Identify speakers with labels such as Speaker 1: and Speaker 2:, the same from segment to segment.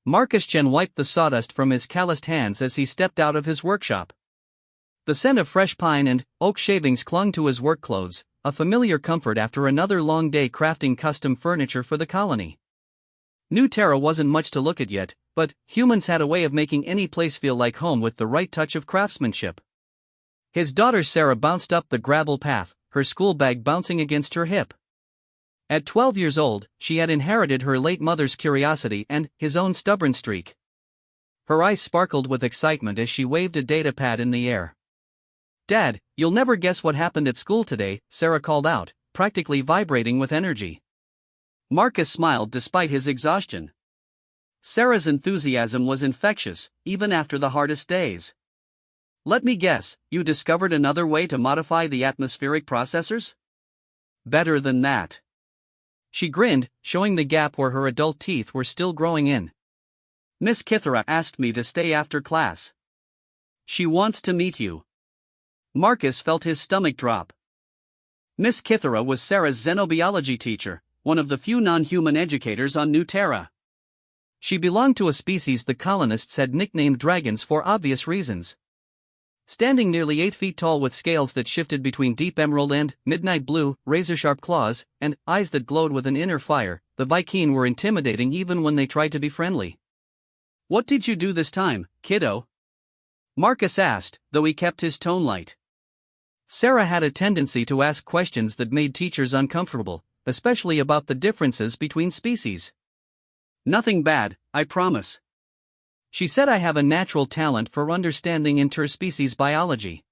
Speaker 1: Marcus Chen wiped the sawdust from his calloused hands as he stepped out of his workshop. The scent of fresh pine and oak shavings clung to his work clothes, a familiar comfort after another long day crafting custom furniture for the colony. New Terra wasn't much to look at yet, but humans had a way of making any place feel like home with the right touch of craftsmanship. His daughter Sarah bounced up the gravel path, her school bag bouncing against her hip. At 12 years old, she had inherited her late mother's curiosity and his own stubborn streak. Her eyes sparkled with excitement as she waved a data pad in the air. "Dad, you'll never guess what happened at school today," Sarah called out, practically vibrating with energy. Marcus smiled despite his exhaustion. Sarah's enthusiasm was infectious, even after the hardest days. "Let me guess, you discovered another way to modify the atmospheric processors?" "Better than that." She grinned, showing the gap where her adult teeth were still growing in. "Miss Kithera asked me to stay after class. She wants to meet you." Marcus felt his stomach drop. Miss Kithera was Sarah's xenobiology teacher, one of the few non-human educators on New Terra. She belonged to a species the colonists had nicknamed dragons for obvious reasons. Standing nearly 8 feet tall with scales that shifted between deep emerald and midnight blue, razor-sharp claws, and eyes that glowed with an inner fire, the Vy'keen were intimidating even when they tried to be friendly. "What did you do this time, kiddo?" Marcus asked, though he kept his tone light. Sarah had a tendency to ask questions that made teachers uncomfortable, especially about the differences between species. "Nothing bad, I promise." She said, "I have a natural talent for understanding interspecies biology.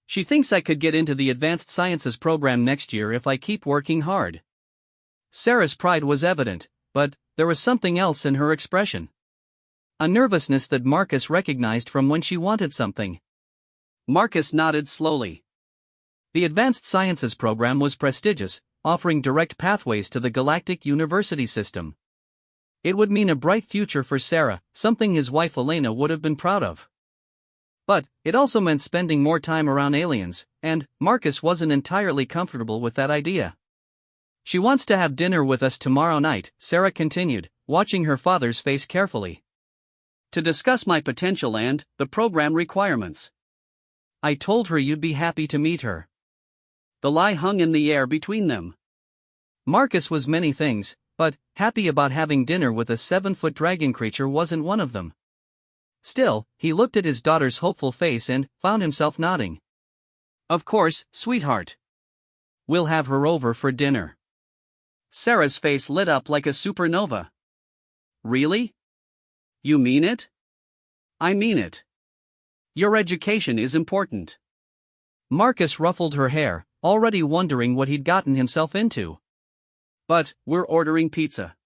Speaker 1: She thinks I could get into the Advanced Sciences program next year if I keep working hard." Sarah's pride was evident, but there was something else in her expression. A nervousness that Marcus recognized from when she wanted something. Marcus nodded slowly. The Advanced Sciences program was prestigious, offering direct pathways to the Galactic University system. It would mean a bright future for Sarah, something his wife Elena would have been proud of. But it also meant spending more time around aliens, and Marcus wasn't entirely comfortable with that idea. "She wants to have dinner with us tomorrow night," Sarah continued, watching her father's face carefully. "To discuss my potential and the program requirements. I told her you'd be happy to meet her." The lie hung in the air between them. Marcus was many things, but happy about having dinner with a 7-foot dragon creature wasn't one of them. Still, he looked at his daughter's hopeful face and found himself nodding. "Of course, sweetheart. We'll have her over for dinner." Sarah's face lit up like a supernova. "Really? You mean it?" "I mean it. Your education is important." Marcus ruffled her hair, already wondering what he'd gotten himself into. "But we're ordering pizza.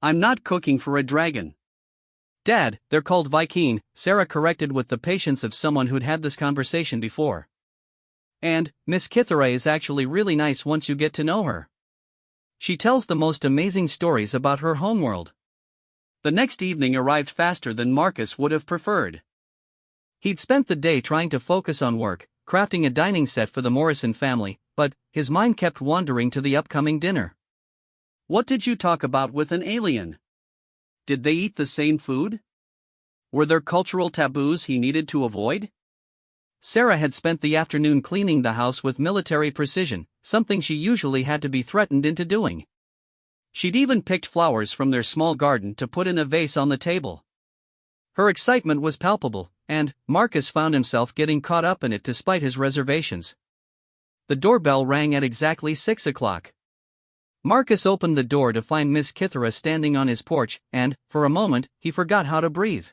Speaker 1: I'm not cooking for a dragon." "Dad, they're called Vy'keen," Sarah corrected with the patience of someone who'd had this conversation before. "And Miss Kithera is actually really nice once you get to know her. She tells the most amazing stories about her homeworld." The next evening arrived faster than Marcus would have preferred. He'd spent the day trying to focus on work, crafting a dining set for the Morrison family, but his mind kept wandering to the upcoming dinner. "What did you talk about with an alien? Did they eat the same food? Were there cultural taboos he needed to avoid?" Sarah had spent the afternoon cleaning the house with military precision, something she usually had to be threatened into doing. She'd even picked flowers from their small garden to put in a vase on the table. Her excitement was palpable, and Marcus found himself getting caught up in it despite his reservations. The doorbell rang at exactly 6 o'clock. Marcus opened the door to find Miss Kithera standing on his porch, and, for a moment, he forgot how to breathe.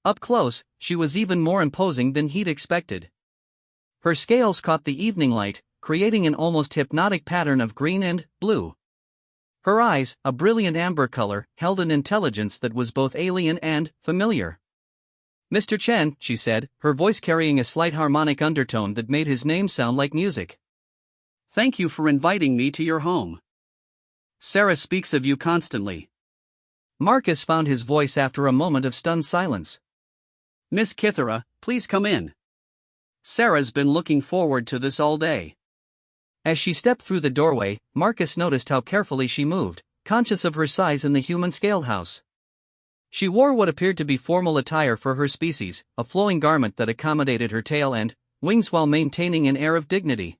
Speaker 1: Up close, she was even more imposing than he'd expected. Her scales caught the evening light, creating an almost hypnotic pattern of green and blue. Her eyes, a brilliant amber color, held an intelligence that was both alien and familiar. "Mr. Chen," she said, her voice carrying a slight harmonic undertone that made his name sound like music. "Thank you for inviting me to your home. Sarah speaks of you constantly." Marcus found his voice after a moment of stunned silence. "Miss Kithera, please come in. Sarah's been looking forward to this all day." As she stepped through the doorway, Marcus noticed how carefully she moved, conscious of her size in the human-scaled house. She wore what appeared to be formal attire for her species, a flowing garment that accommodated her tail and wings while maintaining an air of dignity.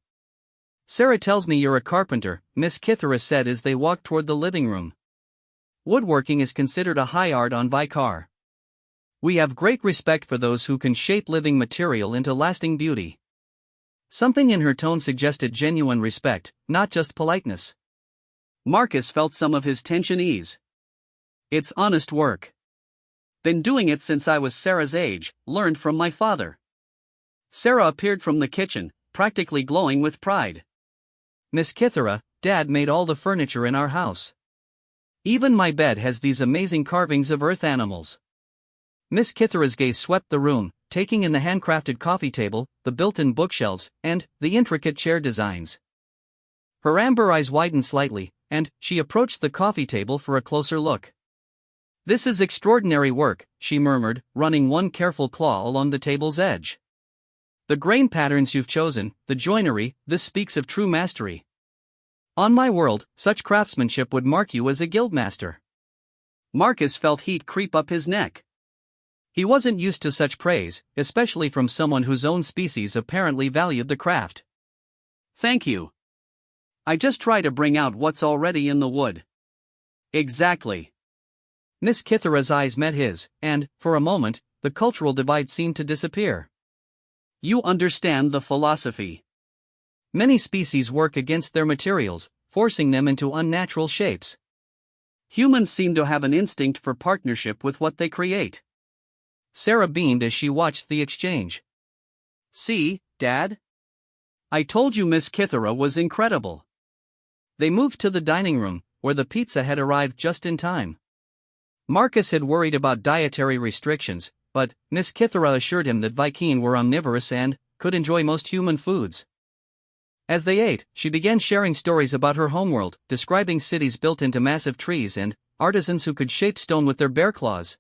Speaker 1: "Sarah tells me you're a carpenter," Miss Kithera said as they walked toward the living room. "Woodworking is considered a high art on Vikar. We have great respect for those who can shape living material into lasting beauty." Something in her tone suggested genuine respect, not just politeness. Marcus felt some of his tension ease. "It's honest work. Been doing it since I was Sarah's age, learned from my father." Sarah appeared from the kitchen, practically glowing with pride. "Miss Kithera, Dad made all the furniture in our house. Even my bed has these amazing carvings of earth animals." Miss Kithera's gaze swept the room, taking in the handcrafted coffee table, the built-in bookshelves, and the intricate chair designs. Her amber eyes widened slightly, and she approached the coffee table for a closer look. "This is extraordinary work," she murmured, running one careful claw along the table's edge. "The grain patterns you've chosen, the joinery, this speaks of true mastery. On my world, such craftsmanship would mark you as a guildmaster." Marcus felt heat creep up his neck. He wasn't used to such praise, especially from someone whose own species apparently valued the craft. "Thank you. I just try to bring out what's already in the wood." "Exactly." Miss Kithera's eyes met his, and, for a moment, the cultural divide seemed to disappear. "You understand the philosophy. Many species work against their materials, forcing them into unnatural shapes. Humans seem to have an instinct for partnership with what they create." Sarah beamed as she watched the exchange. "See, Dad? I told you Miss Kithera was incredible." They moved to the dining room, where the pizza had arrived just in time. Marcus had worried about dietary restrictions, but Miss Kithera assured him that Viking were omnivorous and could enjoy most human foods. As they ate, she began sharing stories about her homeworld, describing cities built into massive trees and artisans who could shape stone with their bare claws.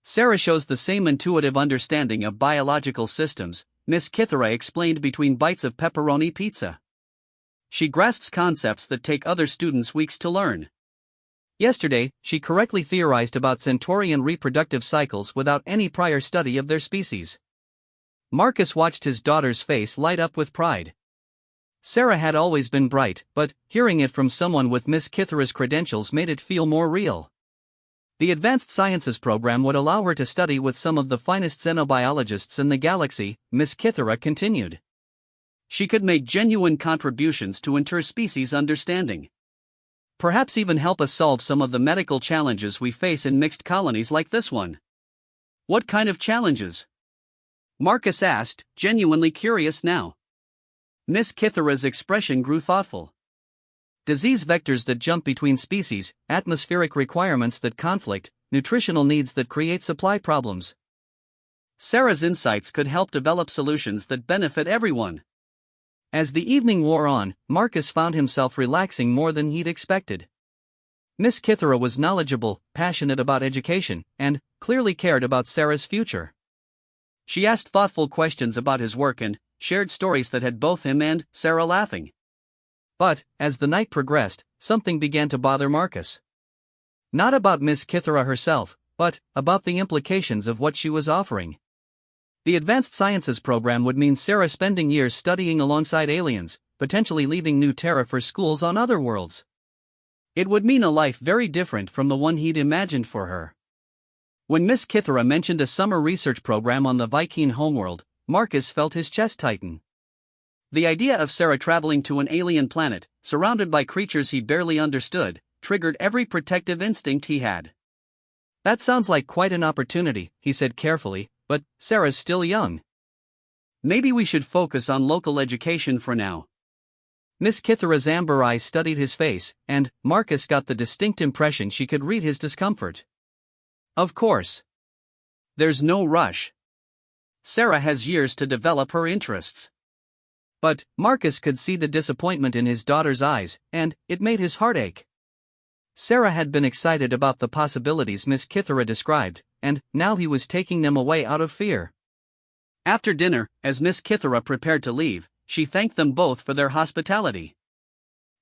Speaker 1: "Sarah shows the same intuitive understanding of biological systems," Miss Kithera explained between bites of pepperoni pizza. "She grasps concepts that take other students weeks to learn. Yesterday, she correctly theorized about Centaurian reproductive cycles without any prior study of their species." Marcus watched his daughter's face light up with pride. Sarah had always been bright, but hearing it from someone with Miss Kithera's credentials made it feel more real. The Advanced Sciences program would allow her to study with some of the finest xenobiologists in the galaxy, Miss Kithera continued. She could make genuine contributions to interspecies understanding. Perhaps even help us solve some of the medical challenges we face in mixed colonies like this one. "What kind of challenges?" Marcus asked, genuinely curious now. Miss Kithera's expression grew thoughtful. "Disease vectors that jump between species, atmospheric requirements that conflict, nutritional needs that create supply problems." Sarah's insights could help develop solutions that benefit everyone. As the evening wore on, Marcus found himself relaxing more than he'd expected. Miss Kithera was knowledgeable, passionate about education, and clearly cared about Sarah's future. She asked thoughtful questions about his work and shared stories that had both him and Sarah laughing. But, as the night progressed, something began to bother Marcus. Not about Miss Kithera herself, but about the implications of what she was offering. The Advanced Sciences program would mean Sarah spending years studying alongside aliens, potentially leaving New Terra for schools on other worlds. It would mean a life very different from the one he'd imagined for her. When Miss Kithera mentioned a summer research program on the Viking homeworld, Marcus felt his chest tighten. The idea of Sarah traveling to an alien planet, surrounded by creatures he barely understood, triggered every protective instinct he had. "That sounds like quite an opportunity," he said carefully, "but Sarah's still young. Maybe we should focus on local education for now." Miss Kithera's amber eyes studied his face, and Marcus got the distinct impression she could read his discomfort. "Of course. There's no rush. Sarah has years to develop her interests." But Marcus could see the disappointment in his daughter's eyes, and it made his heart ache. Sarah had been excited about the possibilities Miss Kithera described, and now he was taking them away out of fear. After dinner, as Miss Kithera prepared to leave, she thanked them both for their hospitality.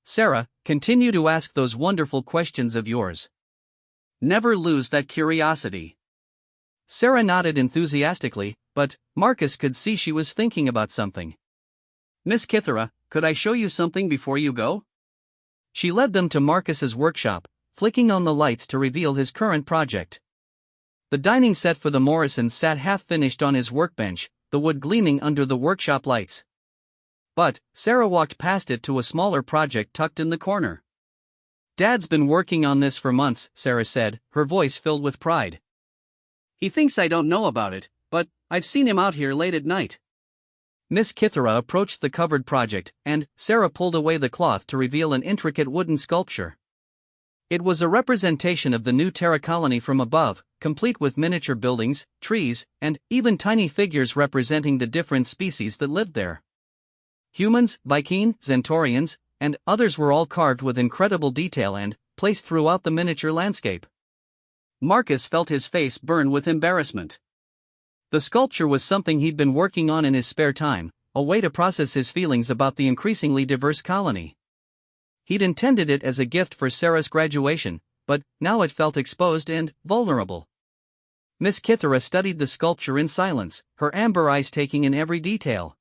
Speaker 1: "Sarah, continue to ask those wonderful questions of yours. Never lose that curiosity. Sarah nodded enthusiastically, but Marcus could see she was thinking about something. Miss Kithera, could I show you something before you go? She led them to Marcus's workshop, flicking on the lights to reveal his current project. The dining set for the Morrisons sat half-finished on his workbench, the wood gleaming under the workshop lights. But Sarah walked past it to a smaller project tucked in the corner. Dad's been working on this for months, Sarah said, her voice filled with pride. He thinks I don't know about it, but I've seen him out here late at night. Miss Kithera approached the covered project, and Sarah pulled away the cloth to reveal an intricate wooden sculpture. It was a representation of the new Terra colony from above, complete with miniature buildings, trees, and even tiny figures representing the different species that lived there. Humans, Vy'keen, Centaurians, and others were all carved with incredible detail and placed throughout the miniature landscape. Marcus felt his face burn with embarrassment. The sculpture was something he'd been working on in his spare time, a way to process his feelings about the increasingly diverse colony. He'd intended it as a gift for Sarah's graduation, but now it felt exposed and vulnerable. Miss Kithera studied the sculpture in silence, her amber eyes taking in every detail.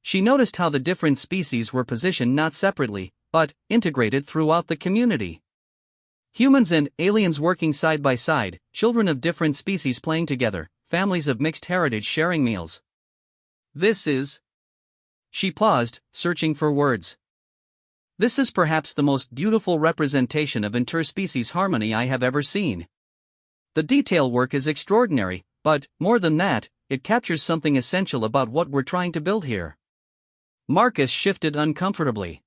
Speaker 1: She noticed how the different species were positioned not separately, but integrated throughout the community. Humans and aliens working side by side, children of different species playing together, families of mixed heritage sharing meals. This is... She paused, searching for words. This is perhaps the most beautiful representation of interspecies harmony I have ever seen. The detail work is extraordinary, but, more than that, it captures something essential about what we're trying to build here. Marcus shifted uncomfortably.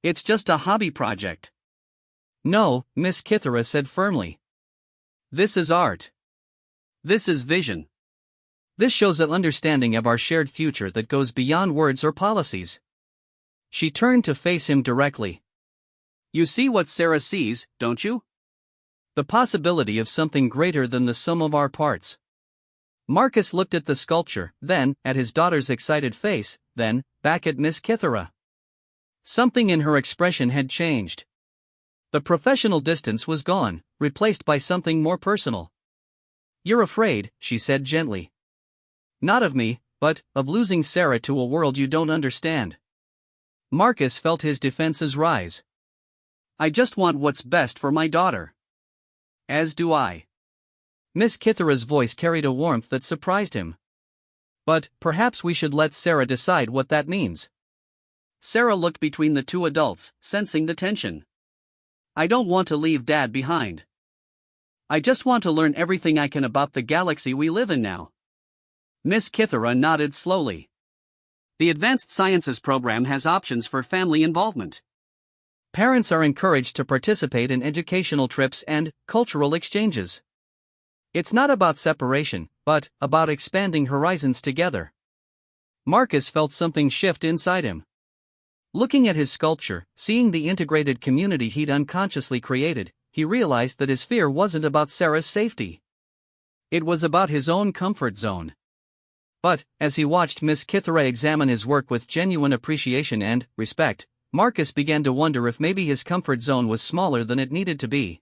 Speaker 1: It's just a hobby project. No, Miss Kithera said firmly. This is art. This is vision. This shows an understanding of our shared future that goes beyond words or policies. She turned to face him directly. You see what Sarah sees, don't you? The possibility of something greater than the sum of our parts. Marcus looked at the sculpture, then at his daughter's excited face, then back at Miss Kithera. Something in her expression had changed. The professional distance was gone, replaced by something more personal. You're afraid, she said gently. Not of me, but of losing Sarah to a world you don't understand. Marcus felt his defenses rise. I just want what's best for my daughter. As do I. Miss Kithera's voice carried a warmth that surprised him. But perhaps we should let Sarah decide what that means. Sarah looked between the two adults, sensing the tension. I don't want to leave Dad behind. I just want to learn everything I can about the galaxy we live in now. Miss Kithera nodded slowly. The Advanced Sciences program has options for family involvement. Parents are encouraged to participate in educational trips and cultural exchanges. It's not about separation, but about expanding horizons together. Marcus felt something shift inside him. Looking at his sculpture, seeing the integrated community he'd unconsciously created, he realized that his fear wasn't about Sarah's safety. It was about his own comfort zone. But, as he watched Miss Kithera examine his work with genuine appreciation and respect, Marcus began to wonder if maybe his comfort zone was smaller than it needed to be.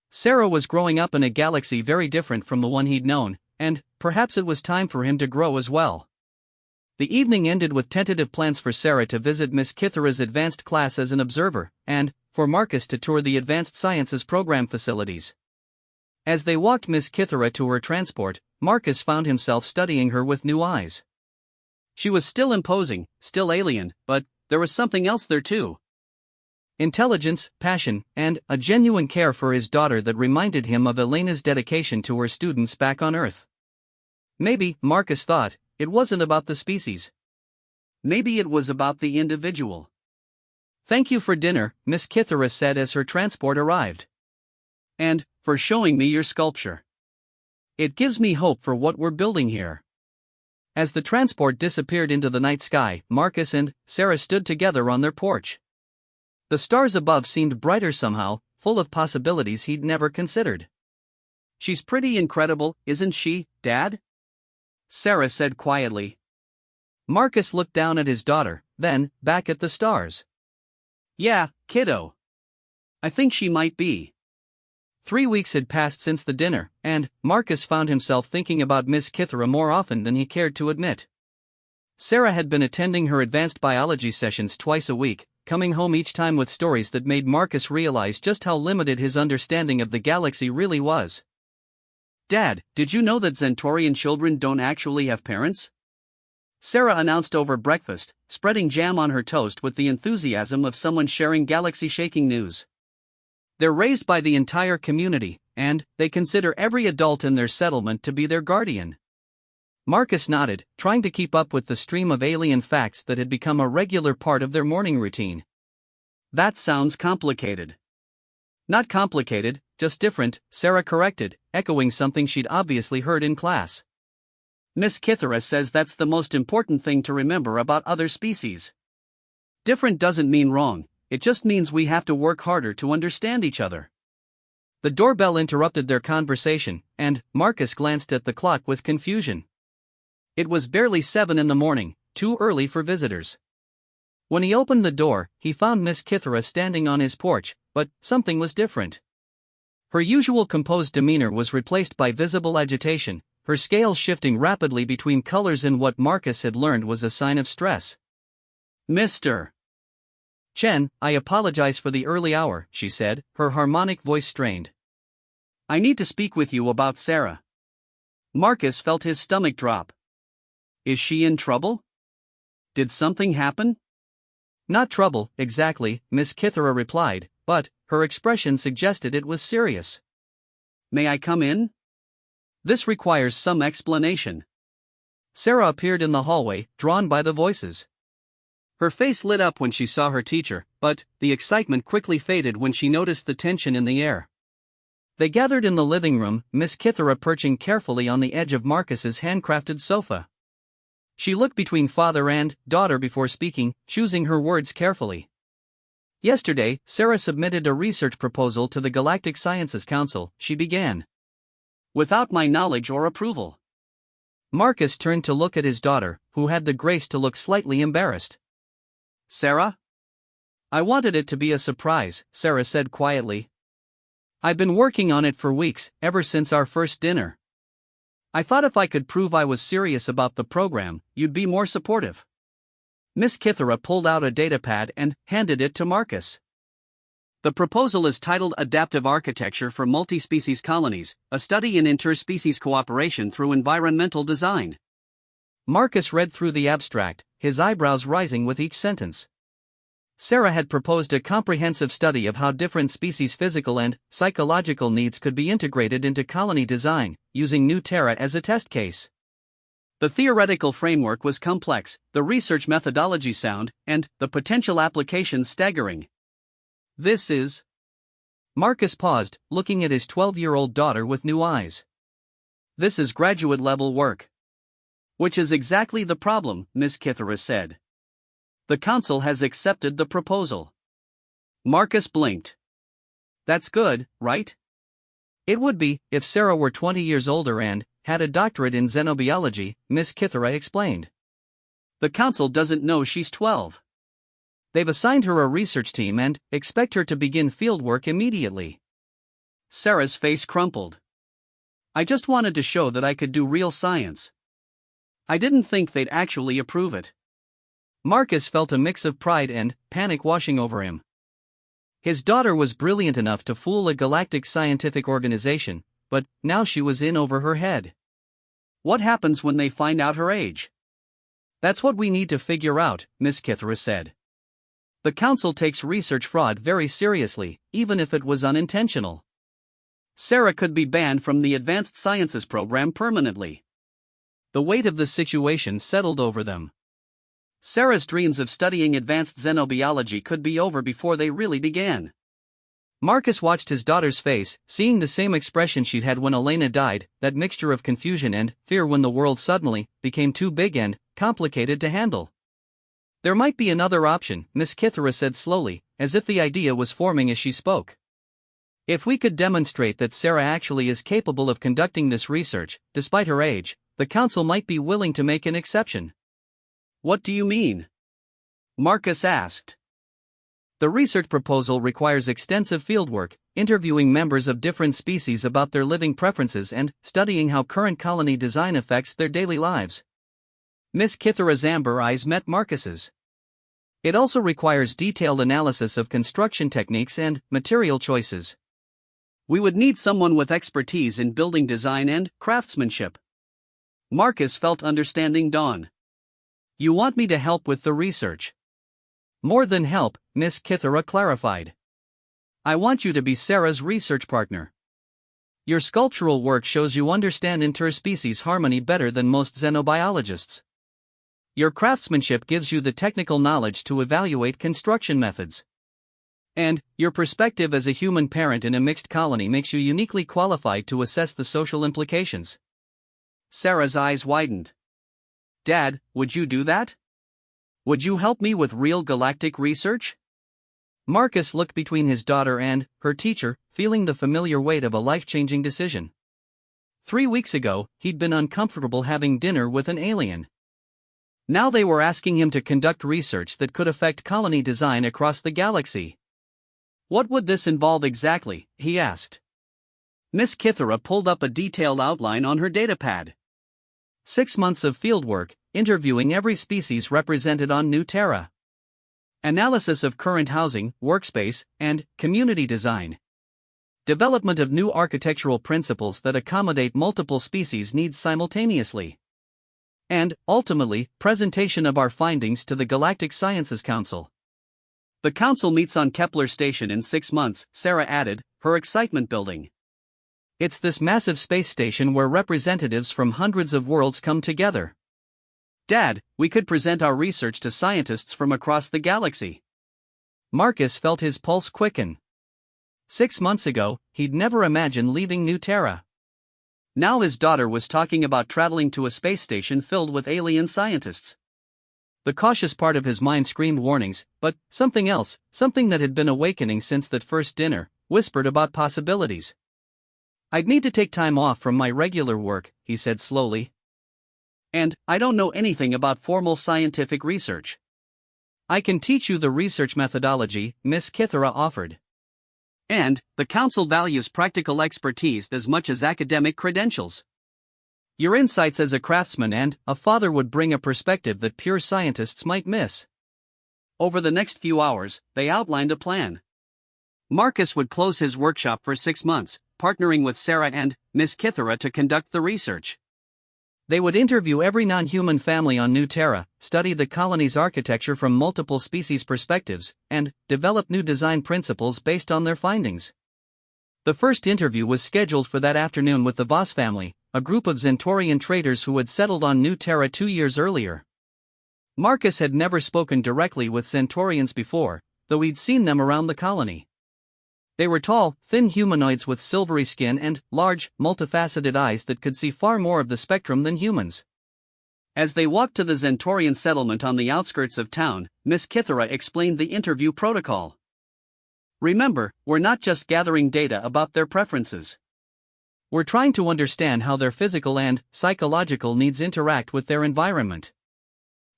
Speaker 1: Sarah was growing up in a galaxy very different from the one he'd known, and perhaps it was time for him to grow as well. The evening ended with tentative plans for Sarah to visit Miss Kithera's advanced class as an observer, and for Marcus to tour the Advanced Sciences program facilities. As they walked Miss Kithera to her transport, Marcus found himself studying her with new eyes. She was still imposing, still alien, but there was something else there too. Intelligence, passion, and a genuine care for his daughter that reminded him of Elena's dedication to her students back on Earth. Maybe, Marcus thought, it wasn't about the species. Maybe it was about the individual. Thank you for dinner, Miss Kithera said as her transport arrived. And for showing me your sculpture. It gives me hope for what we're building here. As the transport disappeared into the night sky, Marcus and Sarah stood together on their porch. The stars above seemed brighter somehow, full of possibilities he'd never considered. She's pretty incredible, isn't she, Dad? Sarah said quietly. Marcus looked down at his daughter, then back at the stars. Yeah, kiddo. I think she might be. 3 weeks had passed since the dinner, and Marcus found himself thinking about Miss Kithera more often than he cared to admit. Sarah had been attending her advanced biology sessions twice a week, coming home each time with stories that made Marcus realize just how limited his understanding of the galaxy really was. "Dad, did you know that Centaurian children don't actually have parents?" Sarah announced over breakfast, spreading jam on her toast with the enthusiasm of someone sharing galaxy-shaking news. "They're raised by the entire community, and they consider every adult in their settlement to be their guardian." Marcus nodded, trying to keep up with the stream of alien facts that had become a regular part of their morning routine. "That sounds complicated." "Not complicated, just different," Sarah corrected, echoing something she'd obviously heard in class. "Miss Kithera says that's the most important thing to remember about other species. Different doesn't mean wrong, it just means we have to work harder to understand each other." The doorbell interrupted their conversation, and Marcus glanced at the clock with confusion. It was barely 7 in the morning, too early for visitors. When he opened the door, he found Miss Kithera standing on his porch, but something was different. Her usual composed demeanor was replaced by visible agitation, her scales shifting rapidly between colors in what Marcus had learned was a sign of stress. "Mr. Chen, I apologize for the early hour," she said, her harmonic voice strained. "I need to speak with you about Sarah." Marcus felt his stomach drop. "Is she in trouble? Did something happen?" "Not trouble, exactly," Miss Kithera replied, but her expression suggested it was serious. "May I come in? This requires some explanation." Sarah appeared in the hallway, drawn by the voices. Her face lit up when she saw her teacher, but the excitement quickly faded when she noticed the tension in the air. They gathered in the living room, Miss Kithera perching carefully on the edge of Marcus's handcrafted sofa. She looked between father and daughter before speaking, choosing her words carefully. "Yesterday, Sarah submitted a research proposal to the Galactic Sciences Council," she began. "Without my knowledge or approval." Marcus turned to look at his daughter, who had the grace to look slightly embarrassed. "Sarah?" "I wanted it to be a surprise," Sarah said quietly. "I've been working on it for weeks, ever since our first dinner. I thought if I could prove I was serious about the program, you'd be more supportive." Miss Kithera pulled out a datapad and handed it to Marcus. "The proposal is titled Adaptive Architecture for Multi-Species Colonies, a study in interspecies cooperation through environmental design." Marcus read through the abstract, his eyebrows rising with each sentence. Sarah had proposed a comprehensive study of how different species' physical and psychological needs could be integrated into colony design, using New Terra as a test case. The theoretical framework was complex, the research methodology sound, and the potential applications staggering. "This is..." Marcus paused, looking at his 12-year-old daughter with new eyes. "This is graduate-level work." "Which is exactly the problem," Miss Kithera said. "The council has accepted the proposal." Marcus blinked. "That's good, right?" "It would be, if Sarah were 20 years older and had a doctorate in xenobiology," Miss Kithera explained. "The council doesn't know she's 12. They've assigned her a research team and expect her to begin fieldwork immediately." Sarah's face crumpled. "I just wanted to show that I could do real science. I didn't think they'd actually approve it." Marcus felt a mix of pride and panic washing over him. His daughter was brilliant enough to fool a galactic scientific organization, but now she was in over her head. "What happens when they find out her age?" "That's what we need to figure out," Miss Kithera said. "The council takes research fraud very seriously, even if it was unintentional. Sarah could be banned from the Advanced Sciences program permanently." The weight of the situation settled over them. Sarah's dreams of studying advanced xenobiology could be over before they really began. Marcus watched his daughter's face, seeing the same expression she'd had when Elena died, that mixture of confusion and fear when the world suddenly became too big and complicated to handle. "There might be another option," Miss Kithera said slowly, as if the idea was forming as she spoke. "If we could demonstrate that Sarah actually is capable of conducting this research, despite her age, the council might be willing to make an exception." "What do you mean?" Marcus asked. The research proposal requires extensive fieldwork, interviewing members of different species about their living preferences and studying how current colony design affects their daily lives. Miss Kithera's amber eyes met Marcus's. It also requires detailed analysis of construction techniques and material choices. We would need someone with expertise in building design and craftsmanship. Marcus felt understanding dawn. You want me to help with the research? More than help, Miss Kithera clarified. I want you to be Sarah's research partner. Your sculptural work shows you understand interspecies harmony better than most xenobiologists. Your craftsmanship gives you the technical knowledge to evaluate construction methods. And your perspective as a human parent in a mixed colony makes you uniquely qualified to assess the social implications. Sarah's eyes widened. Dad, would you do that? Would you help me with real galactic research? Marcus looked between his daughter and her teacher, feeling the familiar weight of a life-changing decision. 3 weeks ago, he'd been uncomfortable having dinner with an alien. Now they were asking him to conduct research that could affect colony design across the galaxy. What would this involve exactly? He asked. Miss Kithera pulled up a detailed outline on her datapad. 6 months of fieldwork, interviewing every species represented on New Terra. Analysis of current housing, workspace, and community design. Development of new architectural principles that accommodate multiple species needs simultaneously. And, ultimately, presentation of our findings to the Galactic Sciences Council. The council meets on Kepler Station in 6 months, Sarah added, her excitement building. It's this massive space station where representatives from hundreds of worlds come together. Dad, we could present our research to scientists from across the galaxy. Marcus felt his pulse quicken. 6 months ago, he'd never imagined leaving New Terra. Now his daughter was talking about traveling to a space station filled with alien scientists. The cautious part of his mind screamed warnings, but something else, something that had been awakening since that first dinner, whispered about possibilities. I'd need to take time off from my regular work, he said slowly. And I don't know anything about formal scientific research. I can teach you the research methodology, Miss Kithera offered. And the council values practical expertise as much as academic credentials. Your insights as a craftsman and a father would bring a perspective that pure scientists might miss. Over the next few hours, they outlined a plan. Marcus would close his workshop for 6 months, partnering with Sarah and Miss Kithera to conduct the research. They would interview every non-human family on New Terra, study the colony's architecture from multiple species perspectives, and develop new design principles based on their findings. The first interview was scheduled for that afternoon with the Voss family, a group of Xentorian traders who had settled on New Terra 2 years earlier. Marcus had never spoken directly with Centaurians before, though he'd seen them around the colony. They were tall, thin humanoids with silvery skin and large, multifaceted eyes that could see far more of the spectrum than humans. As they walked to the Xentorian settlement on the outskirts of town, Miss Kithera explained the interview protocol. Remember, we're not just gathering data about their preferences. We're trying to understand how their physical and psychological needs interact with their environment.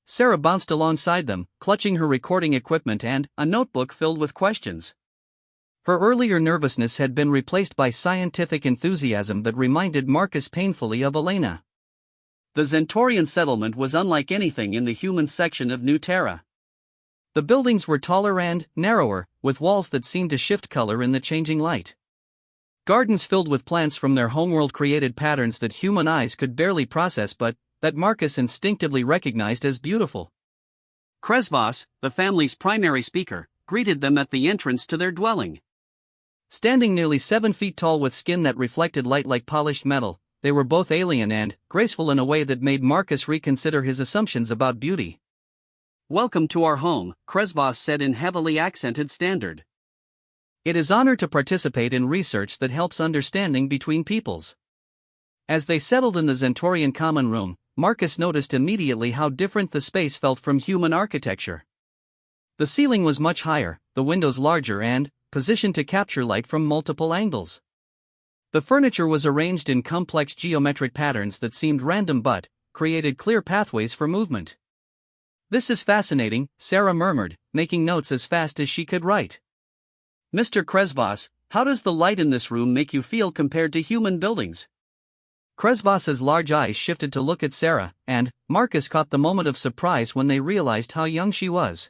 Speaker 1: Sarah bounced alongside them, clutching her recording equipment and a notebook filled with questions. Her earlier nervousness had been replaced by scientific enthusiasm that reminded Marcus painfully of Elena. The Xentorian settlement was unlike anything in the human section of New Terra. The buildings were taller and narrower, with walls that seemed to shift color in the changing light. Gardens filled with plants from their homeworld created patterns that human eyes could barely process but that Marcus instinctively recognized as beautiful. Kresvos, the family's primary speaker, greeted them at the entrance to their dwelling. Standing nearly 7 feet tall with skin that reflected light like polished metal, they were both alien and graceful in a way that made Marcus reconsider his assumptions about beauty. Welcome to our home, Kresvos said in heavily accented standard. It is honor to participate in research that helps understanding between peoples. As they settled in the Xentorian common room, Marcus noticed immediately how different the space felt from human architecture. The ceiling was much higher, the windows larger and positioned to capture light from multiple angles. The furniture was arranged in complex geometric patterns that seemed random but created clear pathways for movement. This is fascinating, Sarah murmured, making notes as fast as she could write. Mr. Kresvos, how does the light in this room make you feel compared to human buildings? Kresvos's large eyes shifted to look at Sarah, and Marcus caught the moment of surprise when they realized how young she was.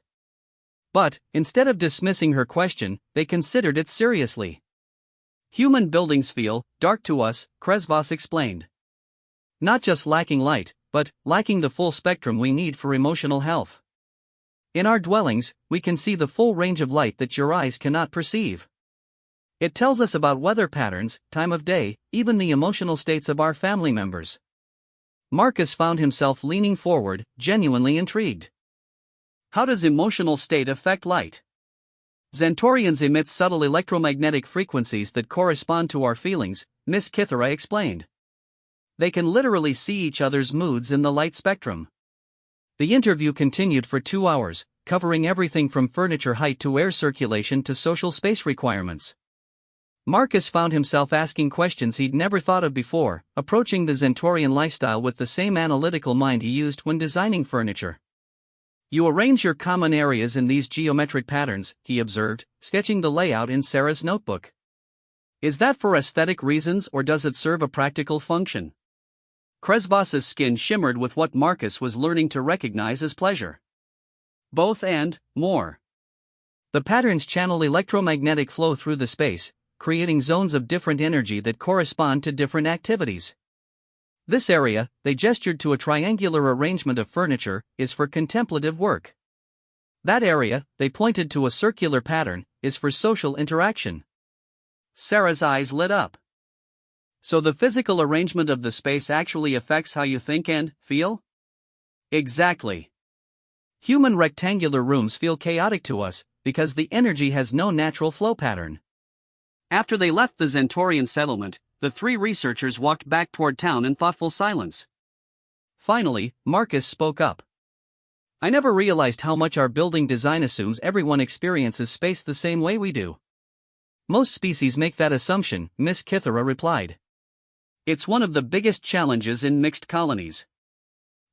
Speaker 1: But, instead of dismissing her question, they considered it seriously. Human buildings feel dark to us, Kresvos explained. Not just lacking light, but lacking the full spectrum we need for emotional health. In our dwellings, we can see the full range of light that your eyes cannot perceive. It tells us about weather patterns, time of day, even the emotional states of our family members. Marcus found himself leaning forward, genuinely intrigued. How does emotional state affect light? Xentorians emit subtle electromagnetic frequencies that correspond to our feelings, Miss Kithera explained. They can literally see each other's moods in the light spectrum. The interview continued for 2 hours, covering everything from furniture height to air circulation to social space requirements. Marcus found himself asking questions he'd never thought of before, approaching the Xentorian lifestyle with the same analytical mind he used when designing furniture. You arrange your common areas in these geometric patterns, he observed, sketching the layout in Sarah's notebook. Is that for aesthetic reasons or does it serve a practical function? Kresvos's skin shimmered with what Marcus was learning to recognize as pleasure. Both and more. The patterns channel electromagnetic flow through the space, creating zones of different energy that correspond to different activities. This area, they gestured to a triangular arrangement of furniture, is for contemplative work. That area, they pointed to a circular pattern, is for social interaction. Sarah's eyes lit up. So the physical arrangement of the space actually affects how you think and feel? Exactly. Human rectangular rooms feel chaotic to us, because the energy has no natural flow pattern. After they left the Xentorian settlement, the 3 researchers walked back toward town in thoughtful silence. Finally, Marcus spoke up. I never realized how much our building design assumes everyone experiences space the same way we do. Most species make that assumption, Miss Kithera replied. It's one of the biggest challenges in mixed colonies.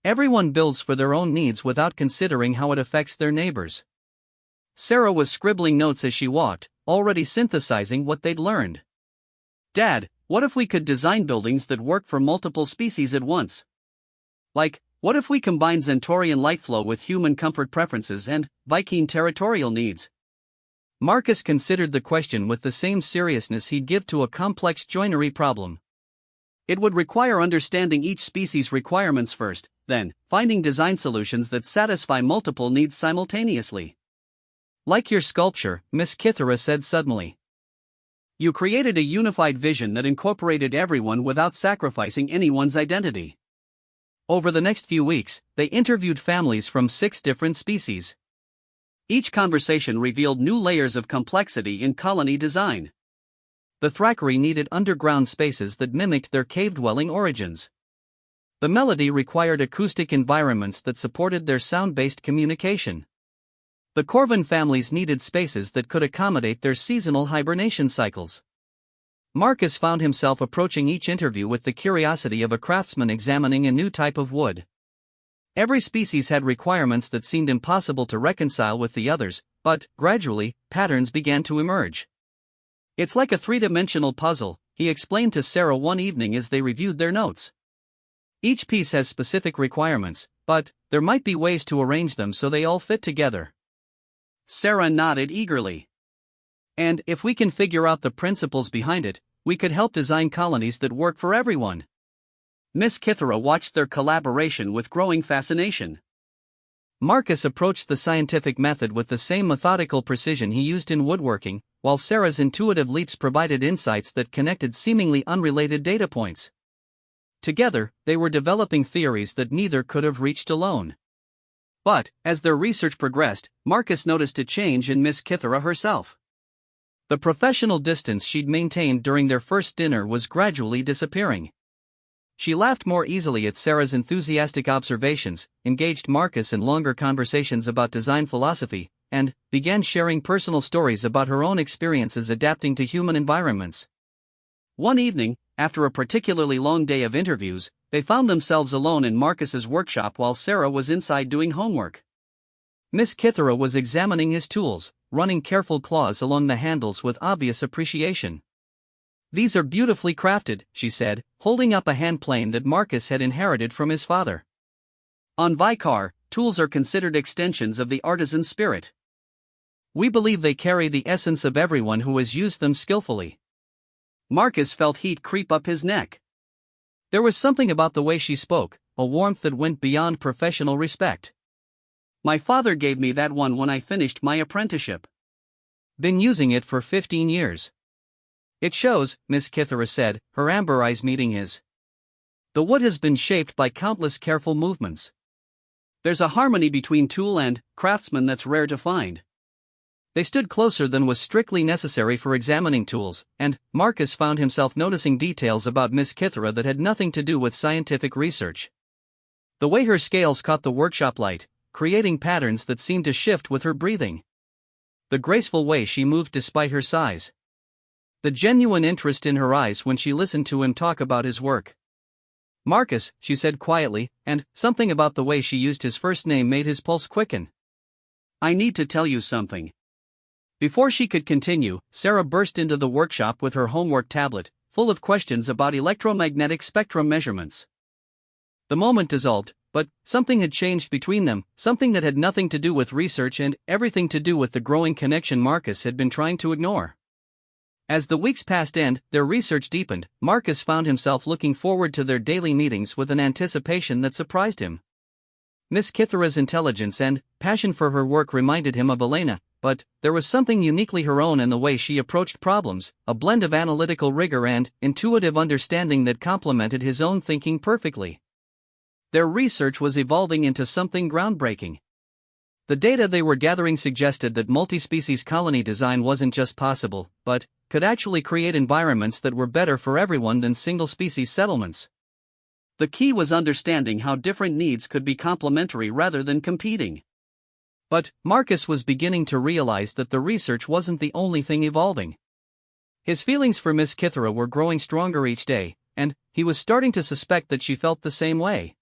Speaker 1: Everyone builds for their own needs without considering how it affects their neighbors. Sarah was scribbling notes as she walked, already synthesizing what they'd learned. Dad, what if we could design buildings that work for multiple species at once? Like, what if we combine Xentorian light flow with human comfort preferences and Viking territorial needs? Marcus considered the question with the same seriousness he'd give to a complex joinery problem. It would require understanding each species' requirements first, then finding design solutions that satisfy multiple needs simultaneously. Like your sculpture, Miss Kithera said suddenly. You created a unified vision that incorporated everyone without sacrificing anyone's identity. Over the next few weeks, they interviewed families from 6 different species. Each conversation revealed new layers of complexity in colony design. The Thrakeri needed underground spaces that mimicked their cave-dwelling origins. The Melody required acoustic environments that supported their sound-based communication. The Corvin families needed spaces that could accommodate their seasonal hibernation cycles. Marcus found himself approaching each interview with the curiosity of a craftsman examining a new type of wood. Every species had requirements that seemed impossible to reconcile with the others, but, gradually, patterns began to emerge. It's like a 3-dimensional puzzle, he explained to Sarah one evening as they reviewed their notes. Each piece has specific requirements, but there might be ways to arrange them so they all fit together. Sarah nodded eagerly. And if we can figure out the principles behind it, we could help design colonies that work for everyone. Miss Kithera watched their collaboration with growing fascination. Marcus approached the scientific method with the same methodical precision he used in woodworking, while Sarah's intuitive leaps provided insights that connected seemingly unrelated data points. Together, they were developing theories that neither could have reached alone. But, as their research progressed, Marcus noticed a change in Miss Kithera herself. The professional distance she'd maintained during their first dinner was gradually disappearing. She laughed more easily at Sarah's enthusiastic observations, engaged Marcus in longer conversations about design philosophy, and began sharing personal stories about her own experiences adapting to human environments. One evening, after a particularly long day of interviews, they found themselves alone in Marcus's workshop while Sarah was inside doing homework. Miss Kithara was examining his tools, running careful claws along the handles with obvious appreciation. "These are beautifully crafted," she said, holding up a hand plane that Marcus had inherited from his father. "On Vicar, tools are considered extensions of the artisan spirit. We believe they carry the essence of everyone who has used them skillfully." Marcus felt heat creep up his neck. There was something about the way she spoke, a warmth that went beyond professional respect. "My father gave me that one when I finished my apprenticeship. Been using it for 15 years. It shows," Miss Kithara said, her amber eyes meeting his. "The wood has been shaped by countless careful movements. There's a harmony between tool and craftsman that's rare to find." They stood closer than was strictly necessary for examining tools, and Marcus found himself noticing details about Miss Kithara that had nothing to do with scientific research. The way her scales caught the workshop light, creating patterns that seemed to shift with her breathing. The graceful way she moved despite her size. The genuine interest in her eyes when she listened to him talk about his work. "Marcus," she said quietly, and something about the way she used his first name made his pulse quicken. "I need to tell you something." Before she could continue, Sarah burst into the workshop with her homework tablet, full of questions about electromagnetic spectrum measurements. The moment dissolved, but something had changed between them, something that had nothing to do with research and everything to do with the growing connection Marcus had been trying to ignore. As the weeks passed and their research deepened, Marcus found himself looking forward to their daily meetings with an anticipation that surprised him. Miss Kithara's intelligence and passion for her work reminded him of Elena, but there was something uniquely her own in the way she approached problems, a blend of analytical rigor and intuitive understanding that complemented his own thinking perfectly. Their research was evolving into something groundbreaking. The data they were gathering suggested that multi-species colony design wasn't just possible, but could actually create environments that were better for everyone than single-species settlements. The key was understanding how different needs could be complementary rather than competing. But Marcus was beginning to realize that the research wasn't the only thing evolving. His feelings for Miss Kithara were growing stronger each day, and he was starting to suspect that she felt the same way.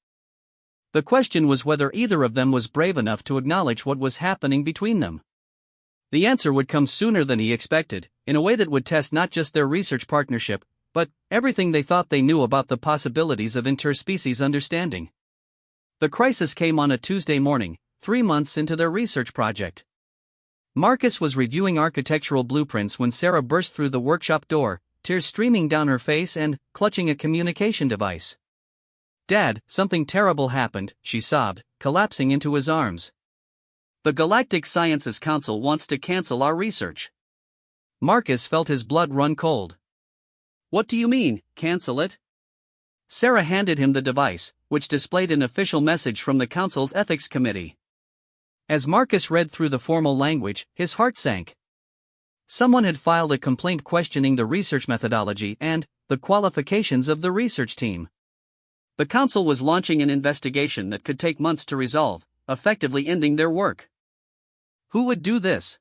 Speaker 1: The question was whether either of them was brave enough to acknowledge what was happening between them. The answer would come sooner than he expected, in a way that would test not just their research partnership, but everything they thought they knew about the possibilities of interspecies understanding. The crisis came on a Tuesday morning, 3 months into their research project. Marcus was reviewing architectural blueprints when Sarah burst through the workshop door, tears streaming down her face and clutching a communication device. "Dad, something terrible happened," she sobbed, collapsing into his arms. "The Galactic Sciences Council wants to cancel our research." Marcus felt his blood run cold. "What do you mean, cancel it?" Sarah handed him the device, which displayed an official message from the Council's Ethics Committee. As Marcus read through the formal language, his heart sank. Someone had filed a complaint questioning the research methodology and the qualifications of the research team. The Council was launching an investigation that could take months to resolve, effectively ending their work. Who would do this?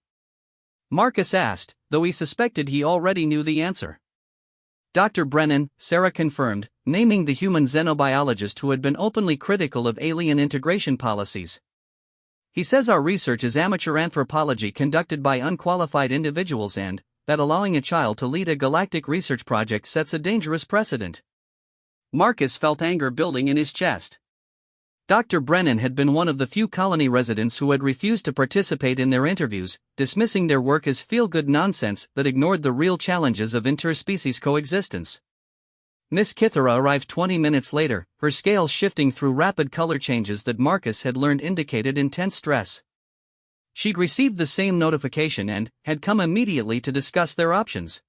Speaker 1: Marcus asked, though he suspected he already knew the answer. Dr. Brennan, Sarah confirmed, naming the human xenobiologist who had been openly critical of alien integration policies. "He says our research is amateur anthropology conducted by unqualified individuals and that allowing a child to lead a galactic research project sets a dangerous precedent." Marcus felt anger building in his chest. Dr. Brennan had been one of the few colony residents who had refused to participate in their interviews, dismissing their work as feel-good nonsense that ignored the real challenges of interspecies coexistence. Miss Kithara arrived 20 minutes later, her scales shifting through rapid color changes that Marcus had learned indicated intense stress. She'd received the same notification and had come immediately to discuss their options.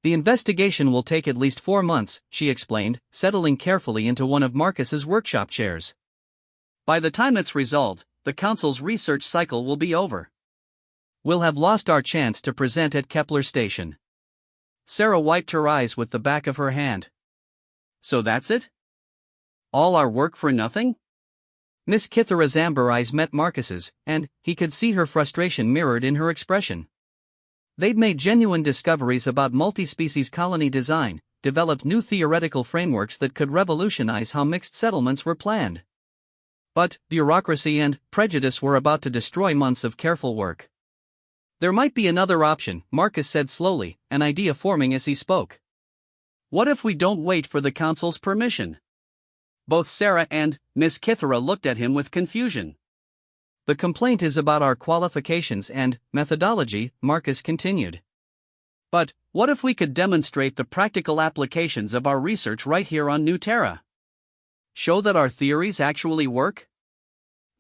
Speaker 1: "The investigation will take at least 4 months," she explained, settling carefully into one of Marcus's workshop chairs. "By the time it's resolved, the Council's research cycle will be over. We'll have lost our chance to present at Kepler Station." Sarah wiped her eyes with the back of her hand. "So that's it? All our work for nothing?" Miss Kithara's amber eyes met Marcus's, and he could see her frustration mirrored in her expression. They'd made genuine discoveries about multi-species colony design, developed new theoretical frameworks that could revolutionize how mixed settlements were planned. But bureaucracy and prejudice were about to destroy months of careful work. There might be another option, Marcus said slowly, an idea forming as he spoke. What if we don't wait for the council's permission? Both Sarah and Miss Kithera looked at him with confusion. The complaint is about our qualifications and methodology, Marcus continued. But what if we could demonstrate the practical applications of our research right here on New Terra? Show that our theories actually work?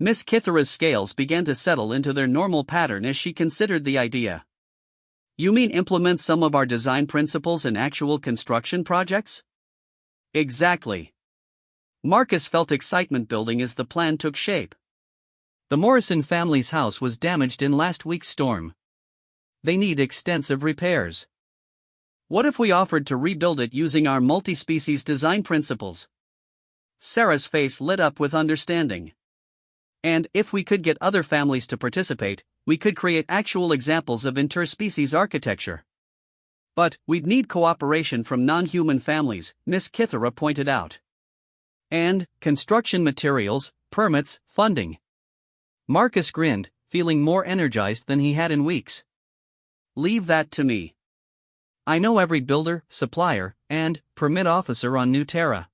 Speaker 1: Miss Kithera's scales began to settle into their normal pattern as she considered the idea. You mean implement some of our design principles in actual construction projects? Exactly. Marcus felt excitement building as the plan took shape. The Morrison family's house was damaged in last week's storm. They need extensive repairs. What if we offered to rebuild it using our multi-species design principles? Sarah's face lit up with understanding. And if we could get other families to participate, we could create actual examples of interspecies architecture. But we'd need cooperation from non-human families, Miss Kithera pointed out. And construction materials, permits, funding. Marcus grinned, feeling more energized than he had in weeks. Leave that to me. I know every builder, supplier, and permit officer on New Terra.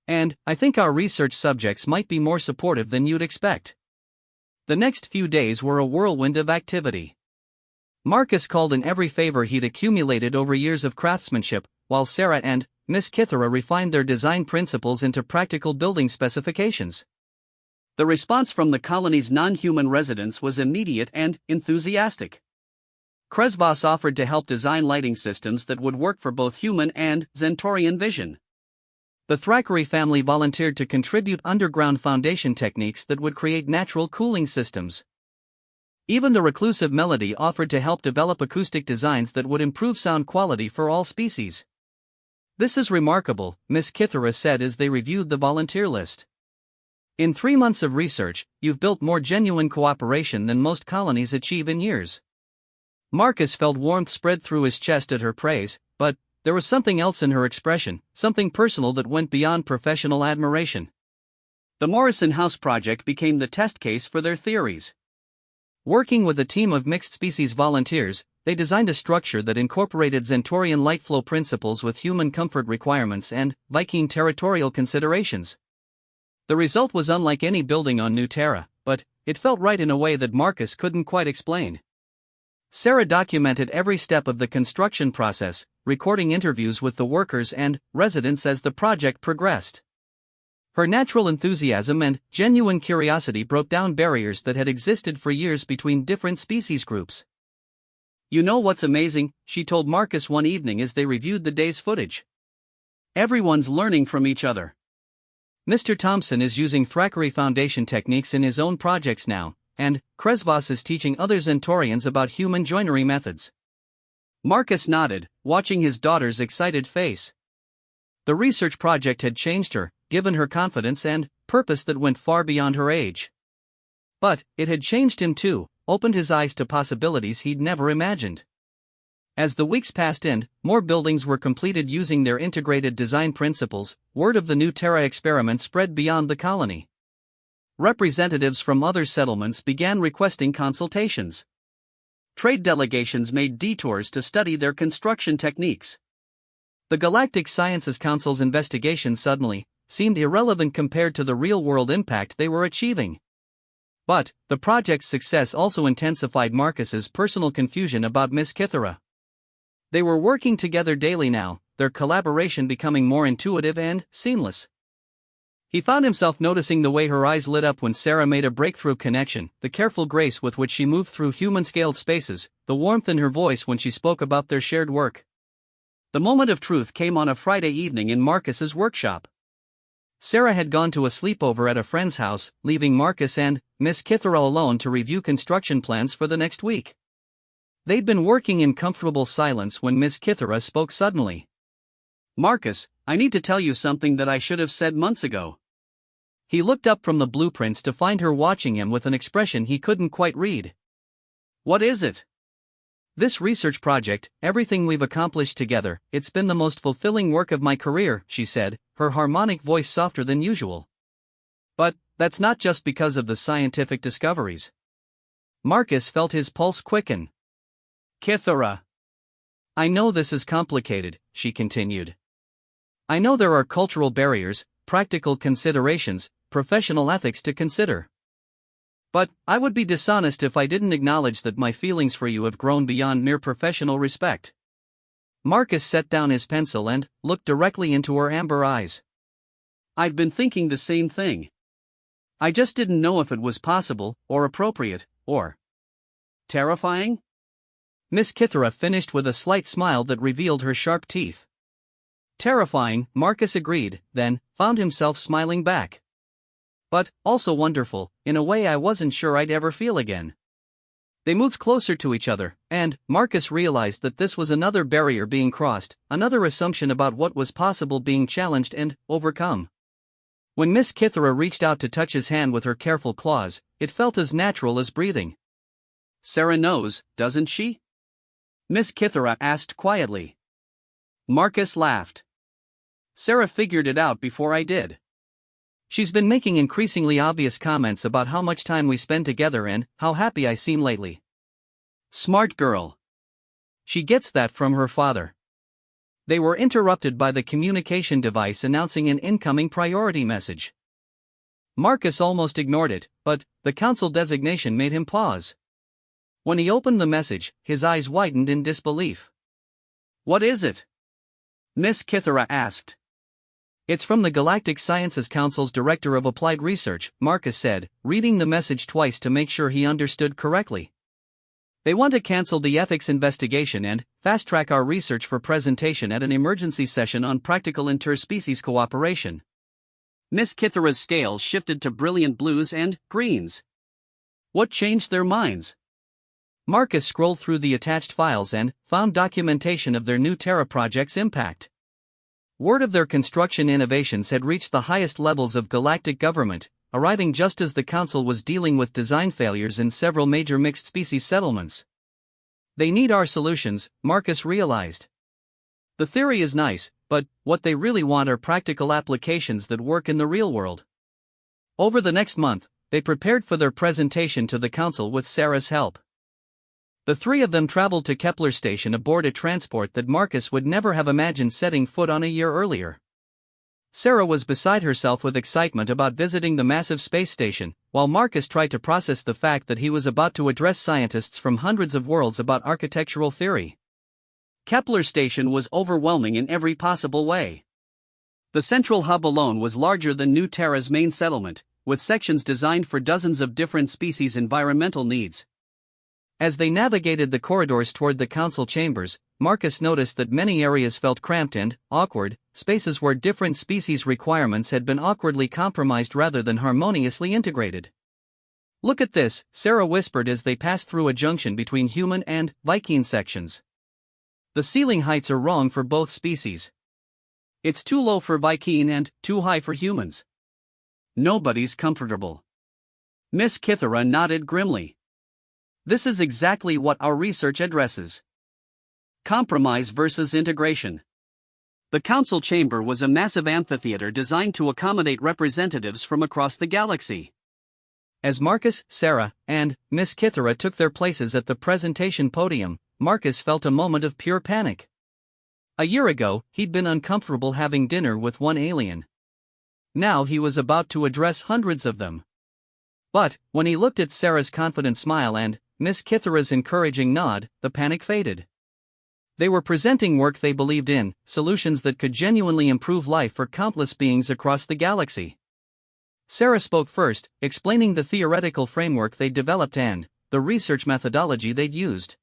Speaker 1: And I think our research subjects might be more supportive than you'd expect. The next few days were a whirlwind of activity. Marcus called in every favor he'd accumulated over years of craftsmanship, while Sarah and Miss Kithera refined their design principles into practical building specifications. The response from the colony's non-human residents was immediate and enthusiastic. Kresvos offered to help design lighting systems that would work for both human and Zentorian vision. The Thackeray family volunteered to contribute underground foundation techniques that would create natural cooling systems. Even the reclusive Melody offered to help develop acoustic designs that would improve sound quality for all species. This is remarkable, Miss Kithera said as they reviewed the volunteer list. In 3 months of research, you've built more genuine cooperation than most colonies achieve in years. Marcus felt warmth spread through his chest at her praise, but there was something else in her expression, something personal that went beyond professional admiration. The Morrison House project became the test case for their theories. Working with a team of mixed-species volunteers, they designed a structure that incorporated Zentorian light flow principles with human comfort requirements and Viking territorial considerations. The result was unlike any building on New Terra, but it felt right in a way that Marcus couldn't quite explain. Sarah documented every step of the construction process, recording interviews with the workers and residents as the project progressed. Her natural enthusiasm and genuine curiosity broke down barriers that had existed for years between different species groups. You know what's amazing, she told Marcus one evening as they reviewed the day's footage. Everyone's learning from each other. Mr. Thompson is using Thackeray Foundation techniques in his own projects now, and Kresvos is teaching other Zentorians about human joinery methods. Marcus nodded, watching his daughter's excited face. The research project had changed her, given her confidence and purpose that went far beyond her age. But it had changed him too, opened his eyes to possibilities he'd never imagined. As the weeks passed and more buildings were completed using their integrated design principles, word of the New Terra experiment spread beyond the colony. Representatives from other settlements began requesting consultations. Trade delegations made detours to study their construction techniques. The Galactic Sciences Council's investigation suddenly seemed irrelevant compared to the real-world impact they were achieving. But the project's success also intensified Marcus's personal confusion about Miss Kithera. They were working together daily now, their collaboration becoming more intuitive and seamless. He found himself noticing the way her eyes lit up when Sarah made a breakthrough connection, the careful grace with which she moved through human-scaled spaces, the warmth in her voice when she spoke about their shared work. The moment of truth came on a Friday evening in Marcus's workshop. Sarah had gone to a sleepover at a friend's house, leaving Marcus and Miss Kithera alone to review construction plans for the next week. They'd been working in comfortable silence when Miss Kithera spoke suddenly. Marcus, I need to tell you something that I should have said months ago. He looked up from the blueprints to find her watching him with an expression he couldn't quite read. What is it? This research project, everything we've accomplished together, it's been the most fulfilling work of my career, she said, her harmonic voice softer than usual. But that's not just because of the scientific discoveries. Marcus felt his pulse quicken. Kythera. I know this is complicated, she continued. I know there are cultural barriers, practical considerations, professional ethics to consider. But I would be dishonest if I didn't acknowledge that my feelings for you have grown beyond mere professional respect. Marcus set down his pencil and looked directly into her amber eyes. I've been thinking the same thing. I just didn't know if it was possible, or appropriate, or terrifying? Miss Kythera finished with a slight smile that revealed her sharp teeth. Terrifying, Marcus agreed, then found himself smiling back. But also wonderful, in a way I wasn't sure I'd ever feel again. They moved closer to each other, and Marcus realized that this was another barrier being crossed, another assumption about what was possible being challenged and overcome. When Miss Kythera reached out to touch his hand with her careful claws, it felt as natural as breathing. Sarah knows, doesn't she? Miss Kythera asked quietly. Marcus laughed. Sarah figured it out before I did. She's been making increasingly obvious comments about how much time we spend together and how happy I seem lately. Smart girl. She gets that from her father. They were interrupted by the communication device announcing an incoming priority message. Marcus almost ignored it, but the council designation made him pause. When he opened the message, his eyes widened in disbelief. What is it? Miss Kythera asked. It's from the Galactic Sciences Council's Director of Applied Research, Marcus said, reading the message twice to make sure he understood correctly. They want to cancel the ethics investigation and fast-track our research for presentation at an emergency session on practical interspecies cooperation. Miss Kythera's scales shifted to brilliant blues and greens. What changed their minds? Marcus scrolled through the attached files and found documentation of their new Terra project's impact. Word of their construction innovations had reached the highest levels of galactic government, arriving just as the Council was dealing with design failures in several major mixed-species settlements. They need our solutions, Marcus realized. The theory is nice, but what they really want are practical applications that work in the real world. Over the next month, they prepared for their presentation to the Council with Sarah's help. The three of them traveled to Kepler Station aboard a transport that Marcus would never have imagined setting foot on a year earlier. Sarah was beside herself with excitement about visiting the massive space station, while Marcus tried to process the fact that he was about to address scientists from hundreds of worlds about architectural theory. Kepler Station was overwhelming in every possible way. The central hub alone was larger than New Terra's main settlement, with sections designed for dozens of different species' environmental needs. As they navigated the corridors toward the council chambers, Marcus noticed that many areas felt cramped and awkward, spaces where different species requirements had been awkwardly compromised rather than harmoniously integrated. Look at this, Sarah whispered as they passed through a junction between human and Viking sections. The ceiling heights are wrong for both species. It's too low for Viking and too high for humans. Nobody's comfortable. Miss Kythera nodded grimly. This is exactly what our research addresses. Compromise versus integration. The council chamber was a massive amphitheater designed to accommodate representatives from across the galaxy. As Marcus, Sarah, and Miss Kythera took their places at the presentation podium, Marcus felt a moment of pure panic. A year ago, he'd been uncomfortable having dinner with one alien. Now he was about to address hundreds of them. But, when he looked at Sarah's confident smile and Miss Kythera's encouraging nod, the panic faded. They were presenting work they believed in, solutions that could genuinely improve life for countless beings across the galaxy. Sarah spoke first, explaining the theoretical framework they'd developed and the research methodology they'd used.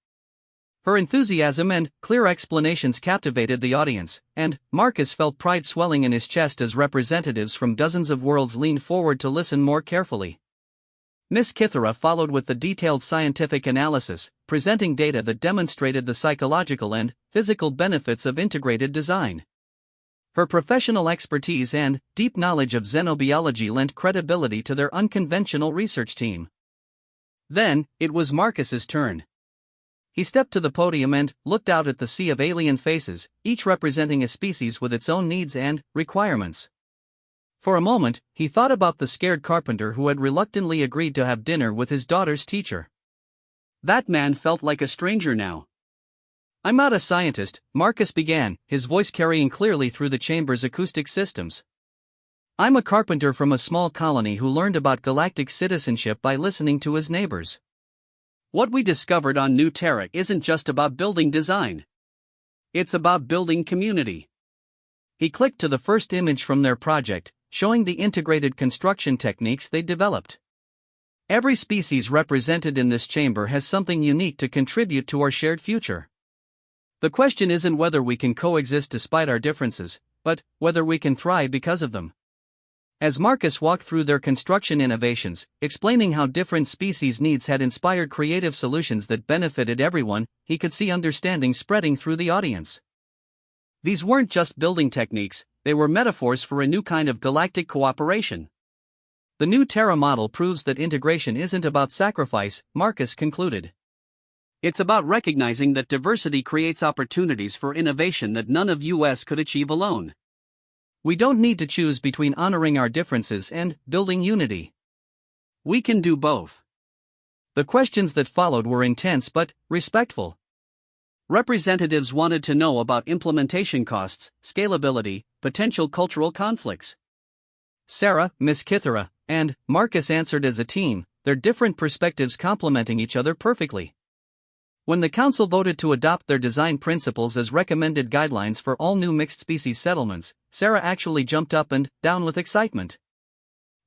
Speaker 1: Her enthusiasm and clear explanations captivated the audience, and Marcus felt pride swelling in his chest as representatives from dozens of worlds leaned forward to listen more carefully. Miss Kythera followed with the detailed scientific analysis, presenting data that demonstrated the psychological and physical benefits of integrated design. Her professional expertise and deep knowledge of xenobiology lent credibility to their unconventional research team. Then, it was Marcus's turn. He stepped to the podium and looked out at the sea of alien faces, each representing a species with its own needs and requirements. For a moment, he thought about the scared carpenter who had reluctantly agreed to have dinner with his daughter's teacher. That man felt like a stranger now. "I'm not a scientist," Marcus began, his voice carrying clearly through the chamber's acoustic systems. "I'm a carpenter from a small colony who learned about galactic citizenship by listening to his neighbors. What we discovered on New Terra isn't just about building design. It's about building community." He clicked to the first image from their project, showing the integrated construction techniques they developed. "Every species represented in this chamber has something unique to contribute to our shared future. The question isn't whether we can coexist despite our differences, but whether we can thrive because of them." As Marcus walked through their construction innovations, explaining how different species' needs had inspired creative solutions that benefited everyone, he could see understanding spreading through the audience. These weren't just building techniques, they were metaphors for a new kind of galactic cooperation. The New Terra model proves that integration isn't about sacrifice, Marcus concluded. It's about recognizing that diversity creates opportunities for innovation that none of us could achieve alone. We don't need to choose between honoring our differences and building unity. We can do both. The questions that followed were intense but respectful. Representatives wanted to know about implementation costs, scalability, potential cultural conflicts. Sarah, Miss Kithera, and Marcus answered as a team, their different perspectives complementing each other perfectly. When the council voted to adopt their design principles as recommended guidelines for all new mixed-species settlements, Sarah actually jumped up and down with excitement.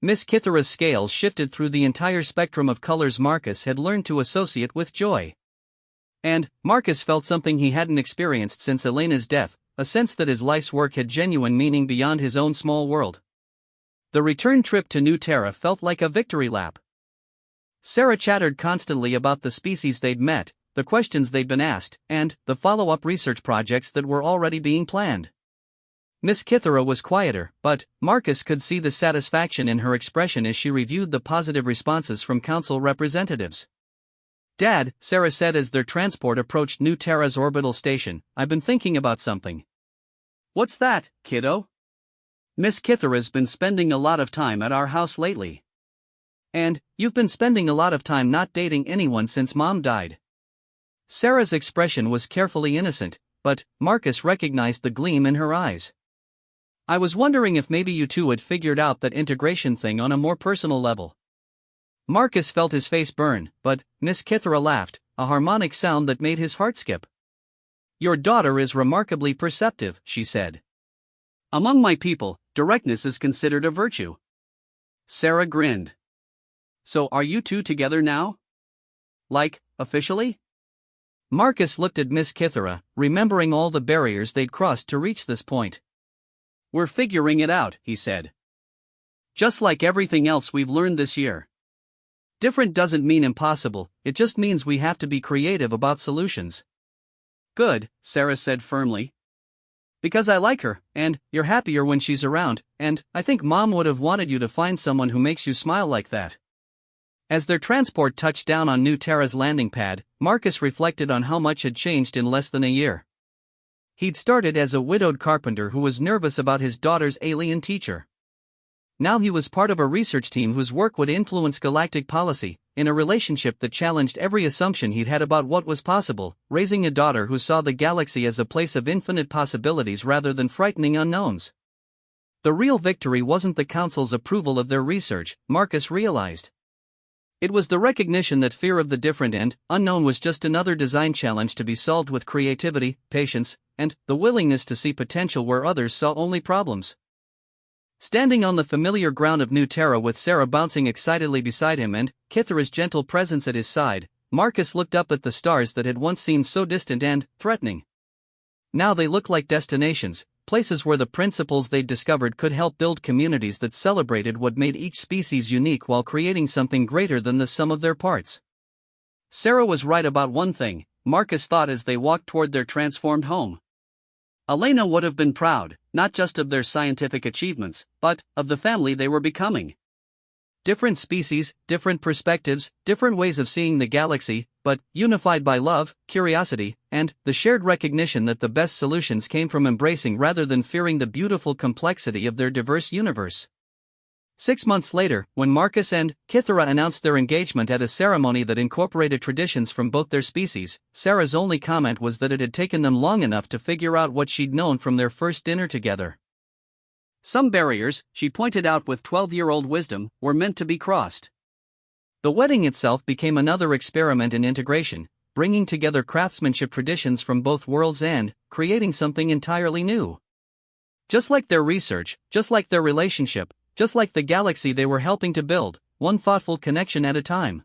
Speaker 1: Miss Kithera's scales shifted through the entire spectrum of colors Marcus had learned to associate with joy. And Marcus felt something he hadn't experienced since Elena's death, a sense that his life's work had genuine meaning beyond his own small world. The return trip to New Terra felt like a victory lap. Sarah chattered constantly about the species they'd met, the questions they'd been asked, and the follow-up research projects that were already being planned. Miss Kithera was quieter, but Marcus could see the satisfaction in her expression as she reviewed the positive responses from council representatives. "Dad," Sarah said as their transport approached New Terra's orbital station, "I've been thinking about something." "What's that, kiddo?" "Miss Kithera's been spending a lot of time at our house lately. And you've been spending a lot of time not dating anyone since Mom died." Sarah's expression was carefully innocent, but Marcus recognized the gleam in her eyes. "I was wondering if maybe you two had figured out that integration thing on a more personal level." Marcus felt his face burn, but Miss Kithera laughed, a harmonic sound that made his heart skip. "Your daughter is remarkably perceptive," she said. "Among my people, directness is considered a virtue." Sarah grinned. "So are you two together now? Like, officially?" Marcus looked at Miss Kithera, remembering all the barriers they'd crossed to reach this point. "We're figuring it out," he said. "Just like everything else we've learned this year. Different doesn't mean impossible, it just means we have to be creative about solutions." "Good," Sarah said firmly. "Because I like her, and you're happier when she's around, and I think Mom would have wanted you to find someone who makes you smile like that." As their transport touched down on New Terra's landing pad, Marcus reflected on how much had changed in less than a year. He'd started as a widowed carpenter who was nervous about his daughter's alien teacher. Now he was part of a research team whose work would influence galactic policy, in a relationship that challenged every assumption he'd had about what was possible, raising a daughter who saw the galaxy as a place of infinite possibilities rather than frightening unknowns. The real victory wasn't the council's approval of their research, Marcus realized. It was the recognition that fear of the different and unknown was just another design challenge to be solved with creativity, patience, and the willingness to see potential where others saw only problems. Standing on the familiar ground of New Terra with Sarah bouncing excitedly beside him and Kithera's gentle presence at his side, Marcus looked up at the stars that had once seemed so distant and threatening. Now they looked like destinations, places where the principles they'd discovered could help build communities that celebrated what made each species unique while creating something greater than the sum of their parts. Sarah was right about one thing, Marcus thought as they walked toward their transformed home. Elena would have been proud, not just of their scientific achievements, but of the family they were becoming. Different species, different perspectives, different ways of seeing the galaxy, but unified by love, curiosity, and the shared recognition that the best solutions came from embracing rather than fearing the beautiful complexity of their diverse universe. 6 months later, when Marcus and Kythera announced their engagement at a ceremony that incorporated traditions from both their species, Sarah's only comment was that it had taken them long enough to figure out what she'd known from their first dinner together. Some barriers, she pointed out with 12-year-old wisdom, were meant to be crossed. The wedding itself became another experiment in integration, bringing together craftsmanship traditions from both worlds and creating something entirely new. Just like their research, just like their relationship, just like the galaxy they were helping to build, one thoughtful connection at a time.